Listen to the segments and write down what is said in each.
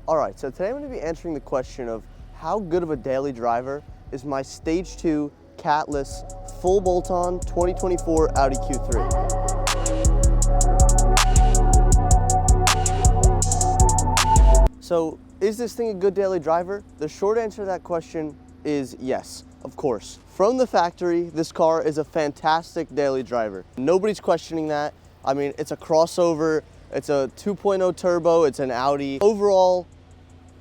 Alright, so today I'm going to be answering the question of how good of a daily driver is my Stage 2 catless full bolt-on 2024 Audi Q3. So, is this thing a good daily driver? The short answer to that question is yes, of course. From the factory, this car is a fantastic daily driver. Nobody's questioning that. I mean, it's a crossover, it's a 2.0 turbo, it's an Audi. Overall,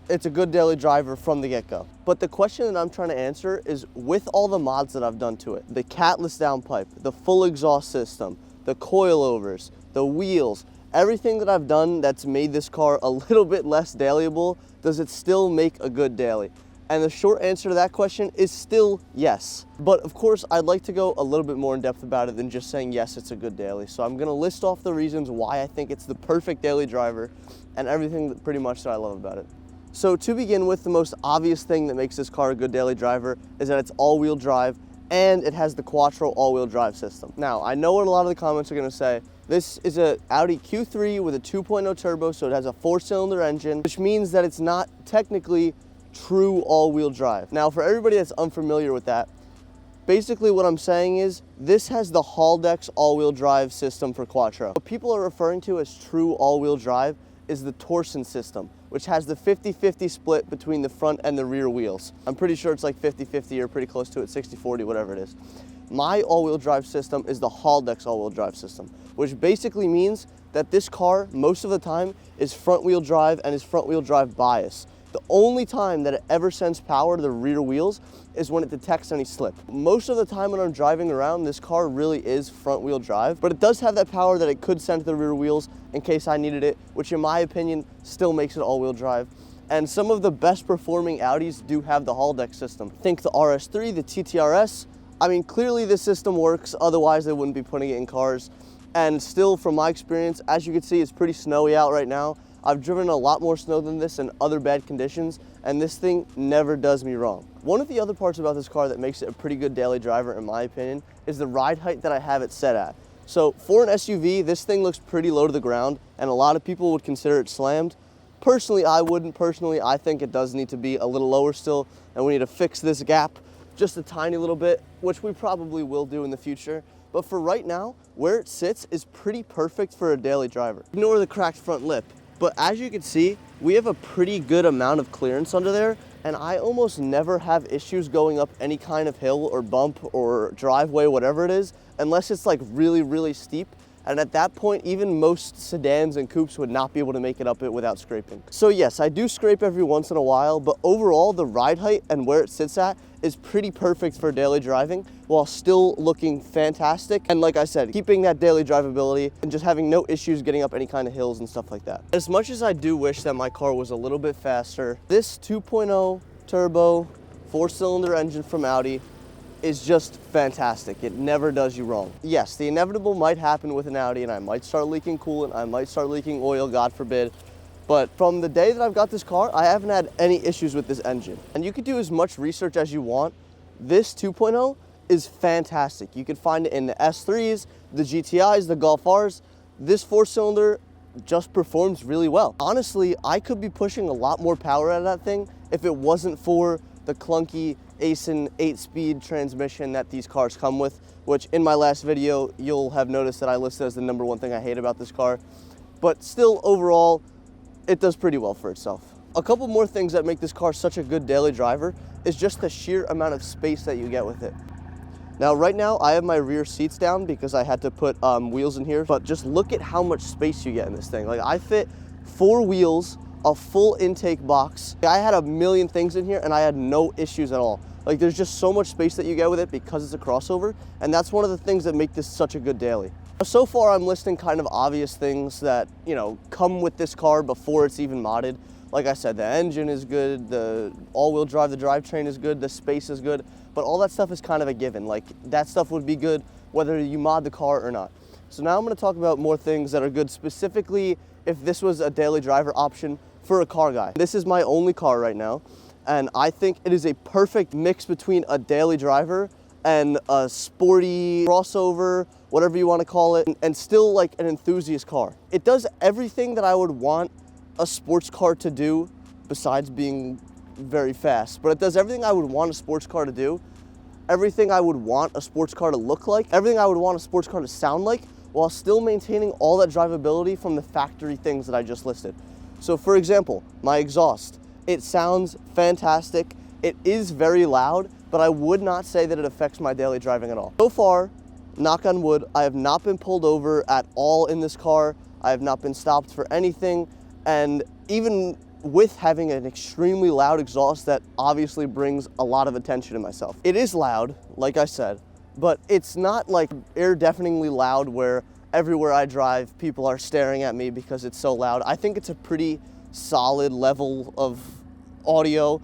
it's a good daily driver from the get-go. But the question that I'm trying to answer is, with all the mods that I've done to it, the catless downpipe, the full exhaust system, the coilovers, the wheels, everything that I've done that's made this car a little bit less dailyable, does it still make a good daily? And the short answer to that question is still yes. But of course, I'd like to go a little bit more in depth about it than just saying yes, it's a good daily. So I'm gonna list off the reasons why I think it's the perfect daily driver and everything that pretty much that I love about it. So to begin with, the most obvious thing that makes this car a good daily driver is that it's all-wheel drive and it has the Quattro all-wheel drive system. Now, I know what a lot of the comments are gonna say. This is an Audi Q3 with a 2.0 turbo, so it has a 4-cylinder engine, which means that it's not technically true all-wheel drive. Now, for everybody that's unfamiliar with that, basically what I'm saying is this has the Haldex all-wheel drive system for Quattro. What people are referring to as true all-wheel drive is the torsion system, which has the 50-50 split between the front and the rear wheels. I'm pretty sure it's like 50-50 or pretty close to it, 60-40, whatever it is. My all-wheel drive system is the Haldex all-wheel drive system, which basically means that this car, most of the time, is front-wheel drive and is front-wheel drive bias. The only time that it ever sends power to the rear wheels is when it detects any slip. Most of the time when I'm driving around, this car really is front-wheel drive, but it does have that power that it could send to the rear wheels in case I needed it, which in my opinion still makes it all-wheel drive. And some of the best performing Audis do have the Haldex system. Think the RS3, the TTRS. I mean, clearly this system works, otherwise they wouldn't be putting it in cars. And still, from my experience, as you can see, it's pretty snowy out right now. I've driven a lot more snow than this in other bad conditions, and this thing never does me wrong. One of the other parts about this car that makes it a pretty good daily driver, in my opinion, is the ride height that I have it set at. So for an SUV, this thing looks pretty low to the ground, and a lot of people would consider it slammed. Personally, I wouldn't. Personally, I think it does need to be a little lower still, and we need to fix this gap just a tiny little bit, which we probably will do in the future. But for right now, where it sits is pretty perfect for a daily driver. Ignore the cracked front lip. But as you can see, we have a pretty good amount of clearance under there, and I almost never have issues going up any kind of hill or bump or driveway, whatever it is, unless it's like really, really steep. And at that point, even most sedans and coupes would not be able to make it up it without scraping. So yes, I do scrape every once in a while, but overall, the ride height and where it sits at is pretty perfect for daily driving while still looking fantastic. And like I said, keeping that daily drivability and just having no issues getting up any kind of hills and stuff like that. As much as I do wish that my car was a little bit faster, this 2.0 turbo 4-cylinder engine from Audi is just fantastic. It never does you wrong. Yes, the inevitable might happen with an Audi and I might start leaking coolant, I might start leaking oil, God forbid. But from the day that I've got this car, I haven't had any issues with this engine. And you could do as much research as you want. This 2.0 is fantastic. You can find it in the S3s, the GTIs, the Golf Rs. This 4-cylinder just performs really well. Honestly, I could be pushing a lot more power out of that thing if it wasn't for the clunky Aisin 8-speed transmission that these cars come with, which in my last video, you'll have noticed that I listed as the #1 thing I hate about this car. But still, overall, it does pretty well for itself. A couple more things that make this car such a good daily driver is just the sheer amount of space that you get with it. Now, right now, I have my rear seats down because I had to put wheels in here, but just look at how much space you get in this thing. Like, I fit 4 wheels, a full intake box. I had a million things in here and I had no issues at all. Like, there's just so much space that you get with it because it's a crossover, and that's one of the things that make this such a good daily. So far, I'm listing kind of obvious things that, you know, come with this car before it's even modded. Like I said, the engine is good, the all-wheel drive, the drivetrain is good, the space is good, but all that stuff is kind of a given. Like, that stuff would be good whether you mod the car or not. So now I'm gonna talk about more things that are good specifically if this was a daily driver option for a car guy. This is my only car right now, and I think it is a perfect mix between a daily driver and a sporty crossover, whatever you want to call it, and still like an enthusiast car. It does everything that I would want a sports car to do besides being very fast, but it does everything I would want a sports car to do, everything I would want a sports car to look like, everything I would want a sports car to sound like, while still maintaining all that drivability from the factory things that I just listed. So for example, my exhaust, it sounds fantastic. It is very loud, but I would not say that it affects my daily driving at all. So far, knock on wood, I have not been pulled over at all in this car. I have not been stopped for anything. And even with having an extremely loud exhaust that obviously brings a lot of attention to myself. It is loud, like I said, but it's not like ear-deafeningly loud where everywhere I drive, people are staring at me because it's so loud. I think it's a pretty solid level of audio.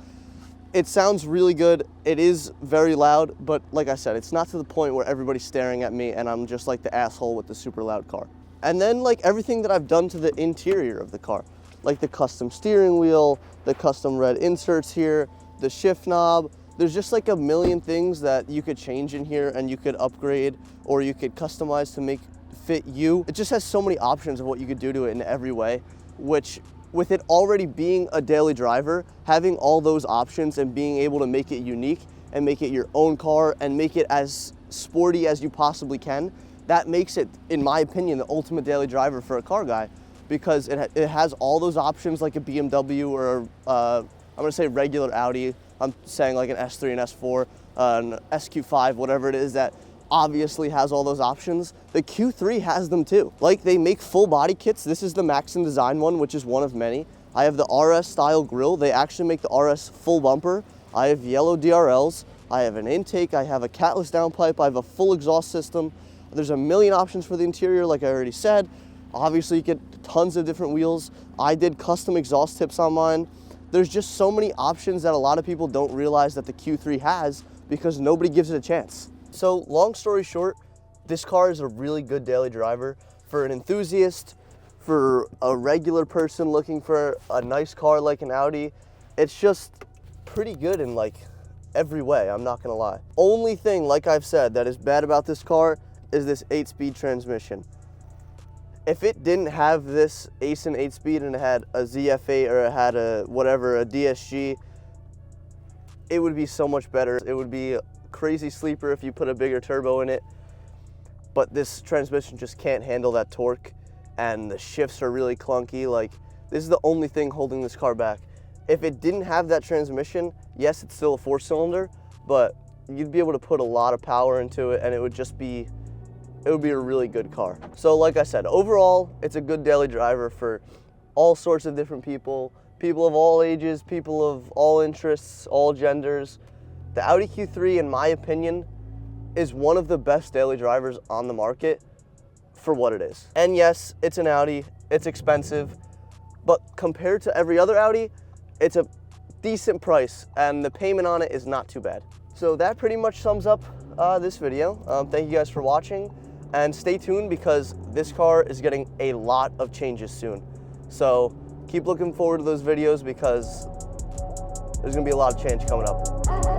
It sounds really good. It is very loud, but like I said, it's not to the point where everybody's staring at me and I'm just like the asshole with the super loud car. And then like everything that I've done to the interior of the car, like the custom steering wheel, the custom red inserts here, the shift knob. There's just like a million things that you could change in here and you could upgrade or you could customize to make fit you. It just has so many options of what you could do to it in every way, which with it already being a daily driver, having all those options and being able to make it unique and make it your own car and make it as sporty as you possibly can, that makes it, in my opinion, the ultimate daily driver for a car guy, because it has all those options like a BMW or I'm gonna say regular Audi. I'm saying like an S3 and S4, an SQ5, whatever it is that obviously has all those options. The Q3 has them too. Like they make full body kits. This is the Maxim Design one, which is one of many. I have the RS style grille. They actually make the RS full bumper. I have yellow DRLs. I have an intake. I have a catless downpipe. I have a full exhaust system. There's a million options for the interior, like I already said. Obviously you get tons of different wheels. I did custom exhaust tips on mine. There's just so many options that a lot of people don't realize that the Q3 has because nobody gives it a chance. So long story short, this car is a really good daily driver for an enthusiast, for a regular person looking for a nice car like an Audi. It's just pretty good in like every way, I'm not gonna lie. Only thing, like I've said, that is bad about this car is this 8-speed transmission. If it didn't have this Aisin 8-speed and it had a ZF8 or it had a DSG, it would be so much better. It would be a crazy sleeper if you put a bigger turbo in it, but this transmission just can't handle that torque and the shifts are really clunky. Like, this is the only thing holding this car back. If it didn't have that transmission, yes, it's still a 4-cylinder, but you'd be able to put a lot of power into it and it would be a really good car. So like I said, overall, it's a good daily driver for all sorts of different people of all ages, people of all interests, all genders. The Audi Q3, in my opinion, is one of the best daily drivers on the market for what it is. And yes, it's an Audi, it's expensive, but compared to every other Audi, it's a decent price and the payment on it is not too bad. So that pretty much sums up this video. Thank you guys for watching. And stay tuned because this car is getting a lot of changes soon. So keep looking forward to those videos because there's gonna be a lot of change coming up.